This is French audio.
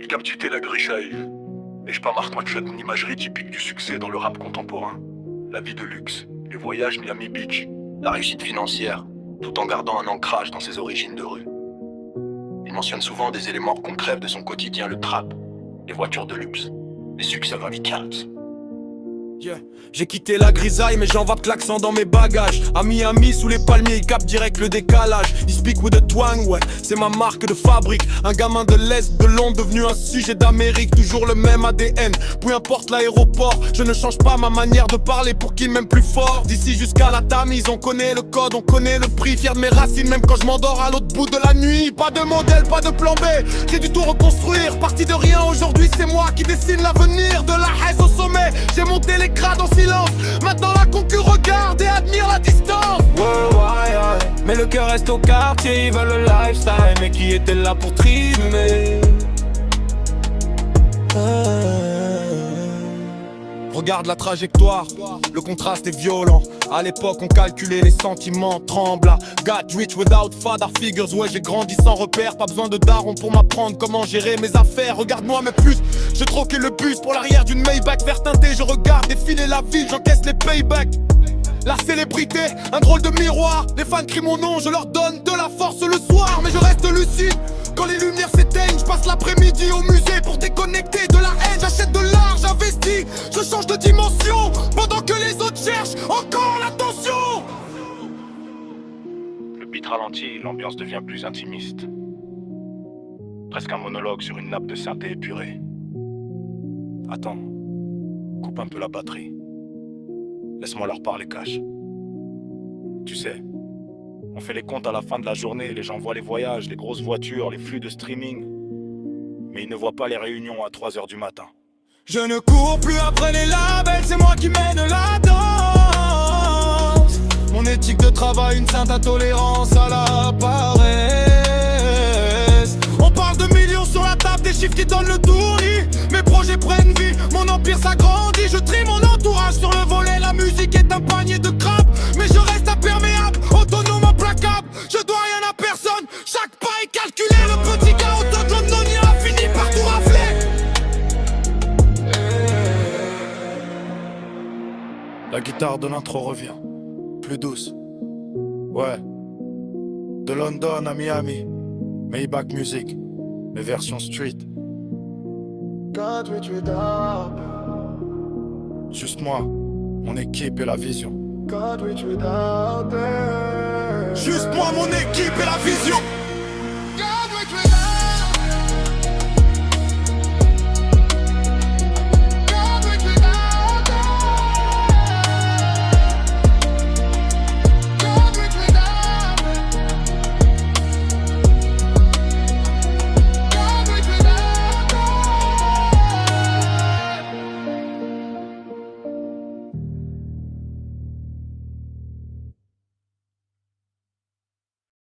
Décapité la Grishaï. N'ai-je pas marqué une imagerie typique du succès dans le rap contemporain? La vie de luxe, les voyages Miami Beach, la réussite financière, tout en gardant un ancrage dans ses origines de rue. Il mentionne souvent des éléments concrets de son quotidien, le trap, les voitures de luxe, les succès radicals. Yeah. J'ai quitté la grisaille mais j'envoie de l'accent dans mes bagages. À Miami sous les palmiers ils capent direct le décalage. Ils speak with a twang, ouais, c'est ma marque de fabrique. Un gamin de l'Est, de Londres, devenu un sujet d'Amérique. Toujours le même ADN, peu importe l'aéroport. Je ne change pas ma manière de parler pour qu'ils m'aiment plus fort. D'ici jusqu'à la Tamise, on connaît le code, on connaît le prix. Fier de mes racines même quand je m'endors à l'autre bout de la nuit. Pas de modèle, pas de plan B, j'ai du tout reconstruire. Parti de rien, aujourd'hui c'est moi qui dessine l'avenir. De la haine au sommet, j'ai monté les grades en silence. Maintenant la concu regarde et admire la distance. Mais le cœur reste au quartier, ils veulent le lifestyle. Mais qui était là pour trimer? Regarde la trajectoire, le contraste est violent. À l'époque on calculait les sentiments, trembla. Got rich without father figures, ouais j'ai grandi sans repère. Pas besoin de daron pour m'apprendre comment gérer mes affaires. Regarde-moi mais plus, j'ai troqué le bus pour l'arrière d'une Maybach vert teinté. Je regarde défiler la ville, j'encaisse les paybacks. La célébrité, un drôle de miroir. Les fans crient mon nom, je leur donne de la force le soir. Mais je reste lucide, quand les lumières s'éteignent. Je passe l'après-midi au musée pour déconnecter de la haine. J'achète de l'art, j'investis, je change de dimension. Pendant que les autres cherchent encore l'attention. Le beat ralentit, l'ambiance devient plus intimiste. Presque un monologue sur une nappe de synthé épurée. Attends, coupe un peu la batterie. Laisse-moi leur parler cash. Tu sais, on fait les comptes à la fin de la journée. Les gens voient les voyages, les grosses voitures, les flux de streaming. Mais ils ne voient pas les réunions à 3h du matin. Je ne cours plus après les labels, c'est moi qui mène la danse. Mon éthique de travail, une sainte intolérance à la paresse. On parle de millions sur la table, des chiffres qui donnent le tournis. Mes projets prennent vie, mon empire s'agrandit. Je trie mon entourage sur le volet, la musique est un panier de crabes. Mais je reste imperméable, autonome, implacable. Je dois rien à personne, chaque pas est calculé. Le petit gars autant de London a fini par tout rafler. La guitare de l'intro revient, plus douce. Ouais, de London à Miami, Maybach Music, mais version street. God with without, Juste moi, mon équipe et la vision. God with without them. Juste moi, mon équipe et la vision.